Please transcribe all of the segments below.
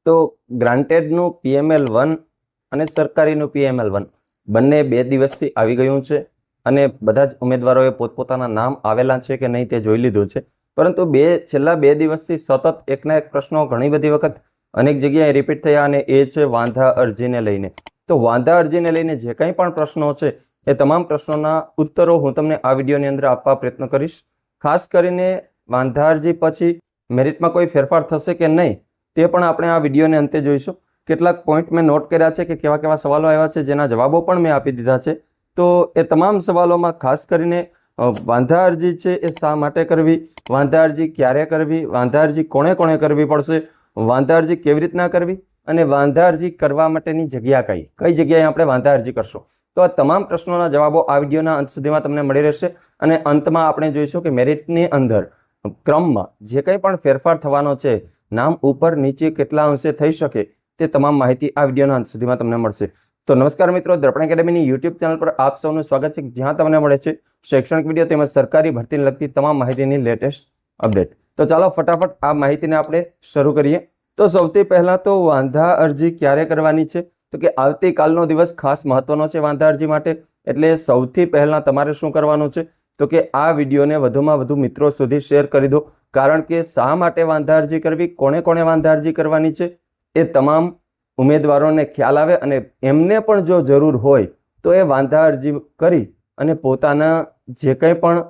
તો ગ્રાન્ટેડનું PML1 અને સરકારીનું PML1 બંને 2 દિવસથી આવી ગયું છે અને બધા જ ઉમેદવારોએ પોતપોતાના નામ આવેલા છે કે નહીં તે જોઈ લીધું છે. પરંતુ છેલ્લા 2 દિવસથી સતત એકના એક પ્રશ્નો ઘણી બધી વખત અનેક જગ્યાએ રિપીટ થયા અને એ છે વાંધા અરજીને લઈને. તો વાંધા અરજીને લઈને જે કંઈ પણ પ્રશ્નો છે એ તમામ પ્રશ્નોના ઉત્તરો હું તમને આ વિડીયોની અંદર આપવા પ્રયત્ન કરીશ. ખાસ કરીને વાંધા અરજી પછી મેરિટમાં કોઈ ફેરફાર થશે કે નહીં તે પણ આપણે આ વિડીયોને અંતે જોઈશું. કેટલાક પોઈન્ટ મેં નોટ કર્યા છે કે કેવા કેવા સવાલો આવ્યા છે, જેના જવાબો પણ મેં આપી દીધા છે. તો એ તમામ સવાલોમાં ખાસ કરીને વાંધા અરજી છે એ શા માટે કરવી, વાંધા અરજી ક્યારે કરવી, વાંધા અરજી કોણે કોણે કરવી પડશે, વાંધા અરજી કેવી રીતના કરવી અને વાંધા અરજી કરવા માટેની જગ્યા કઈ જગ્યાએ આપણે વાંધા અરજી કરશું. તો આ તમામ પ્રશ્નોના જવાબો આ વિડીયોના અંત સુધીમાં તમને મળી રહેશે અને અંતમાં આપણે જોઈશું કે મેરિટની અંદર ક્રમમાં જે કંઈ પણ ફેરફાર થવાનો છે, નામ ઉપર નીચે કેટલા અંશે થઈ શકે તે તમામ માહિતી આ વિડીયોના અંત સુધીમાં તમને મળશે. તો નમસ્કાર મિત્રો, દર્પણ એકેડેમીની યુટ્યુબ ચેનલ પર આપ સૌનું સ્વાગત છે, જ્યાં તમને મળે છે શૈક્ષણિક વિડીયો તેમજ સરકારી ભરતીને લગતી તમામ માહિતીની લેટેસ્ટ અપડેટ. તો ચાલો ફટાફટ આ માહિતીને આપણે શરૂ કરીએ. તો સૌથી પહેલાં તો વાંધા અરજી ક્યારે કરવાની છે, તો કે આવતીકાલનો દિવસ ખાસ મહત્વનો છે વાંધા અરજી માટે. એટલે સૌથી પહેલાં તમારે શું કરવાનું છે તો કે આ વિડીયોને વધુમાં વધુ મિત્રો સુધી શેર કરી દો. કારણ કે શા માટે વાંધા અરજી કરવી, કોણે કોણે વાંધા અરજી કરવાની છે એ તમામ ઉમેદવારોને ખ્યાલ આવે અને એમને પણ જો જરૂર હોય તો એ વાંધા અરજી કરી અને પોતાના જે કંઈ પણ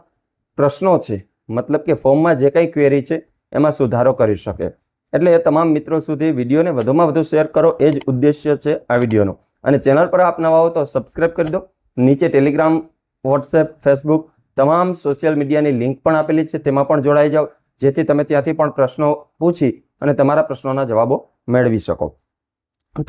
પ્રશ્નો છે, મતલબ કે ફોર્મમાં જે કંઈ ક્વેરી છે એમાં સુધારો કરી શકે. એટલે એ તમામ મિત્રો સુધી વિડીયોને વધુમાં વધુ શેર કરો, એ જ ઉદ્દેશ્ય છે આ વિડીયોનો. અને ચેનલ પર આપ નવા હો તો સબસ્ક્રાઈબ કરી દો. નીચે ટેલિગ્રામ, વોટ્સએપ, ફેસબુક તમામ સોશિયલ મીડિયાની લિંક પણ આપેલી છે, તેમાં પણ જોડાઈ જાઓ, જેથી તમે ત્યાંથી પણ પ્રશ્નો પૂછી અને તમારા પ્રશ્નોના જવાબો મેળવી શકો.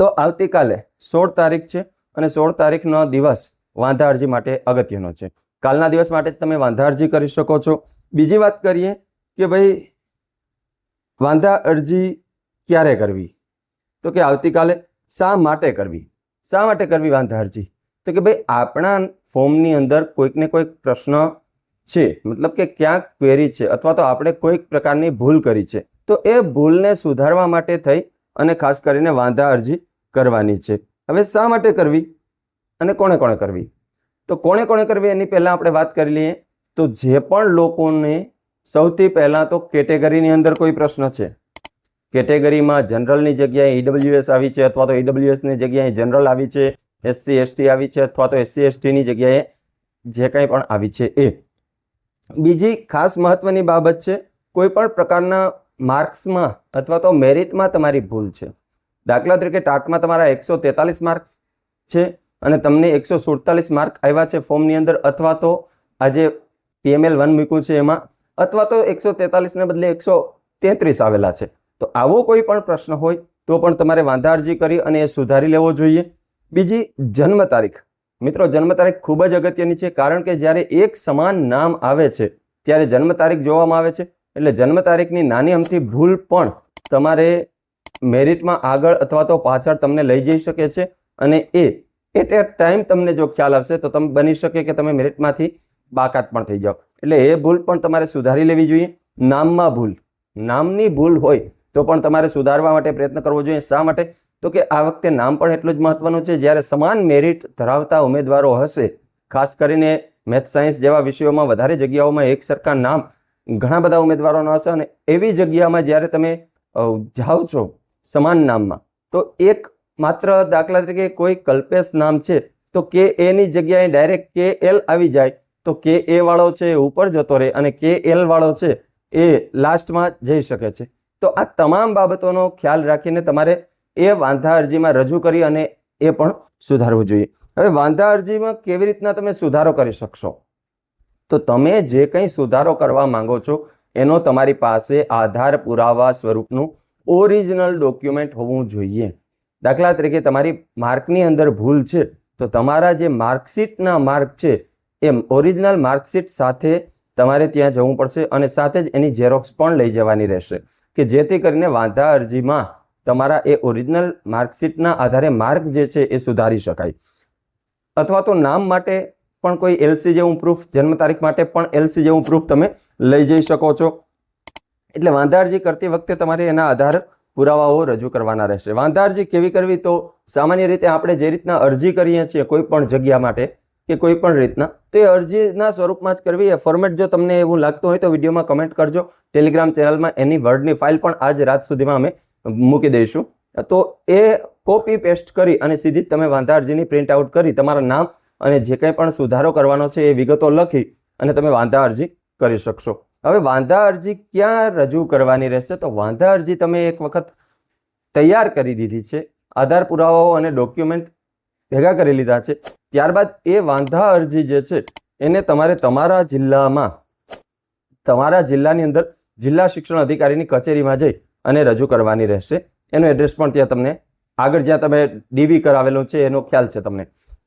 તો આવતીકાલે 16 તારીખ છે અને 16 તારીખનો દિવસ વાંધા અરજી માટે અગત્યનો છે. કાલના દિવસ માટે તમે વાંધા અરજી કરી શકો છો. બીજી વાત કરીએ કે ભાઈ વાંધા અરજી ક્યારે કરવી, તો કે આવતીકાલે. શા માટે કરવી, શા માટે કરવી વાંધા અરજી, તો કે ભાઈ આપણા ફોર્મની અંદર કોઈક ને કોઈક પ્રશ્ન છે, મતલબ કે ક્યાંક ક્વેરી છે અથવા તો આપણે કોઈક પ્રકારની ભૂલ કરી છે, તો એ ભૂલને સુધારવા માટે થઈ અને ખાસ કરીને વાંધા અરજી કરવાની છે. હવે શા માટે કરવી અને કોણે કોણે કરવી, તો કોણે કોણે કરવી એની પહેલાં આપણે વાત કરી લઈએ. તો જે પણ લોકોને સૌથી પહેલાં તો કેટેગરીની અંદર કોઈ પ્રશ્ન છે, કેટેગરીમાં જનરલની જગ્યાએ EWS આવી છે અથવા તો EWSની જગ્યાએ જનરલ આવી છે, SC/ST આવી છે અથવા તો SC/STની જગ્યાએ જે કંઈ પણ આવી છે એ. બીજી ખાસ મહત્વની બાબત છે, કોઈ પણ પ્રકારના માર્ક્સમાં અથવા તો મેરિટમાં તમારી ભૂલ છે. દાખલા તરીકે ટાટમાં તમારા 143 માર્ક છે અને તમને 147 માર્ક આવ્યા છે ફોર્મની અંદર, અથવા તો આજે PML1 મૂક્યું છે એમાં, અથવા તો 143ને બદલે 133 આવેલા છે. તો આવો કોઈ પણ પ્રશ્ન હોય તો પણ તમારે વાંધા અરજી કરી અને એ સુધારી લેવો જોઈએ. બીજી જન્મ તારીખ. મિત્રો, જન્મ તારીખ ખૂબ જ અગત્યની છે, કારણ કે જ્યારે એક સમાન નામ આવે છે ત્યારે જન્મ તારીખ જોવામાં આવે છે. એટલે જન્મ તારીખની નાની અમથી ભૂલ પણ તમારે મેરિટમાં આગળ અથવા તો પાછળ તમને લઈ જઈ શકે છે અને એ એટ એ ટાઈમ તમને જો ખ્યાલ આવશે તો તમે બની શકે કે તમે મેરિટમાંથી બાકાત પણ થઈ જાઓ. એટલે એ ભૂલ પણ તમારે સુધારી લેવી જોઈએ. નામમાં ભૂલ, નામની ભૂલ હોય તો પણ તમારે સુધારવા માટે પ્રયત્ન કરવો જોઈએ. શા માટે, તો કે આ વખતે નામ પણ એટલું જ મહત્વનું છે. જ્યારે સમાન મેરિટ ધરાવતા ઉમેદવારો હશે, ખાસ કરીને મેથ સાયન્સ જેવા વિષયોમાં વધારે જગ્યાઓમાં એક સરખા નામ ઘણા બધા ઉમેદવારોનો હશે અને એવી જગ્યામાં જ્યારે તમે જાઓ છો સમાન નામમાં, તો એક માત્ર દાખલા તરીકે કોઈ કલ્પેશ નામ છે તો KA ની જગ્યાએ ડાયરેક્ટ KL આવી જાય તો KA વાળો છે એ ઉપર જતો રહે અને KL વાળો છે એ લાસ્ટમાં જઈ શકે છે. તો આ તમામ બાબતોનો ખ્યાલ રાખીને તમારે એ વાંધા અરજીમાં રજૂ કરી અને એ પણ સુધારવું જોઈએ. હવે વાંધા અરજીમાં કેવી રીતના તમે સુધારો કરી શકશો, તો તમે જે કંઈ સુધારો કરવા માંગો છો એનો તમારી પાસે આધાર પુરાવા સ્વરૂપનું ઓરિજિનલ ડોક્યુમેન્ટ હોવું જોઈએ. દાખલા તરીકે તમારી માર્કની અંદર ભૂલ છે તો તમારા જે માર્કશીટના માર્ક છે એ ઓરિજિનલ માર્કશીટ સાથે તમારે ત્યાં જવું પડશે અને સાથે જ એની ઝેરોક્સ પણ લઈ જવાની રહેશે, કે જેથી કરીને વાંધા અરજીમાં તમારા એ ઓરિજિનલ માર્કશીટના આધારે માર્ક જે છે એ સુધારી શકાય. અથવા તો નામ માટે પણ કોઈ LC જેવું પ્રૂફ, જન્મ તારીખ માટે પણ LC જેવું પ્રૂફ તમે લઈ જઈ શકો છો. એટલે વાંધા અરજી કરતી વખતે તમારે એના આધાર પુરાવાઓ રજૂ કરવાના રહેશે. વાંધા અરજી કેવી કરવી? તો સામાન્ય રીતે આપણે જે રીતના અરજી કરીએ છીએ કોઈ પણ જગ્યા માટે કે કોઈ પણ રીતના, તો એ અરજીના સ્વરૂપમાં જ કરવી. એ ફોર્મેટ જો તમને એવું લાગતું હોય તો વિડીયોમાં કમેન્ટ કરજો. ટેલિગ્રામ ચેનલમાં એની વર્ડની ફાઇલ પણ આજ રાત સુધીમાં અમે મૂકી દઈશું. તો એ કોપી પેસ્ટ કરી અને સીધી જ તમે વાંધા અરજીની પ્રિન્ટ આઉટ કરી તમારા નામ અને જે કંઈ પણ સુધારો કરવાનો છે એ વિગતો લખી અને તમે વાંધા અરજી કરી શકશો. હવે વાંધા અરજી ક્યાં રજૂ કરવાની રહેશે? તો વાંધા અરજી તમે એક વખત તૈયાર કરી દીધી છે, આધાર પુરાવાઓ અને ડોક્યુમેન્ટ ભેગા કરી લીધા છે, ત્યારબાદ એ વાંધા અરજી જે છે એને તમારે તમારા જિલ્લામાં, તમારા જિલ્લાની અંદર જિલ્લા શિક્ષણ અધિકારીની કચેરીમાં જઈ અને રજૂ કરવાની રહેશે. એનો એડ્રેસ પણ ત્યાં તમને આગળ જ્યાં તમે ડીવી કરાવેલું છે એનો ખ્યાલ છે તમને.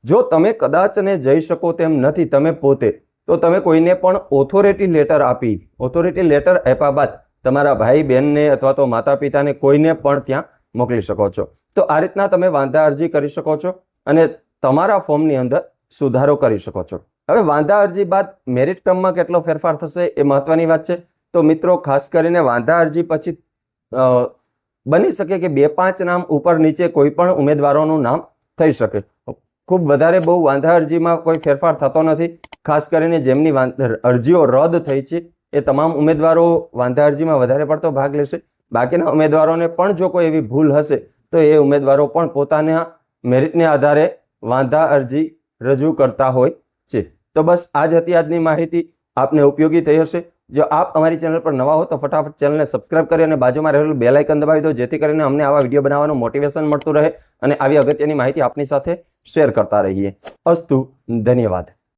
જો તમે કદાચ ને જઈ શકો તેમ નથી તમે પોતે, તો તમે કોઈને પણ ઓથોરિટી લેટર આપી, ઓથોરિટી લેટર આપ્યા બાદ તમારા ભાઈ બહેનને અથવા તો માતા પિતાને કોઈને પણ ત્યાં મોકલી શકો છો. તો આ રીતના તમે વાંધા અરજી કરી શકો છો અને તમારા ફોર્મની અંદર સુધારો કરી શકો છો. હવે વાંધા અરજી બાદ મેરિટ ક્રમમાં કેટલો ફેરફાર થશે એ મહત્વની વાત છે. તો મિત્રો ખાસ કરીને વાંધા અરજી પછી બની શકે કે 2-5 નામ ઉપર નીચે કોઈ પણ ઉમેદવારોનું નામ થઈ શકે. ખૂબ વધારે બહુ વાંધા અરજીમાં કોઈ ફેરફાર થતો નથી. ખાસ કરીને જેમની અરજીઓ રદ થઈ છે એ તમામ ઉમેદવારો વાંધા અરજીમાં વધારે પડતો ભાગ લેશે. બાકીના ઉમેદવારોને પણ જો કોઈ એવી ભૂલ હશે તો એ ઉમેદવારો પણ પોતાના મેરિટને આધારે વાંધા અરજી રજૂ કરતા હોય છે. તો બસ આ જ હતી આજની માહિતી. આપને ઉપયોગી થઈ હશે. જો આપ અમારી ચેનલ પર નવા હો તો ફટાફટ ચેનલને સબસ્ક્રાઇબ કરી અને બાજુમાં રહેલું બેલ આઇકન દબાવી દો, જેથી કરીને અમને આવા વિડીયો બનાવવાનું મોટિવેશન મળતું રહે અને આવી અગત્યની માહિતી આપની સાથે શેર કરતા રહીએ. અસ્તુ, ધન્યવાદ.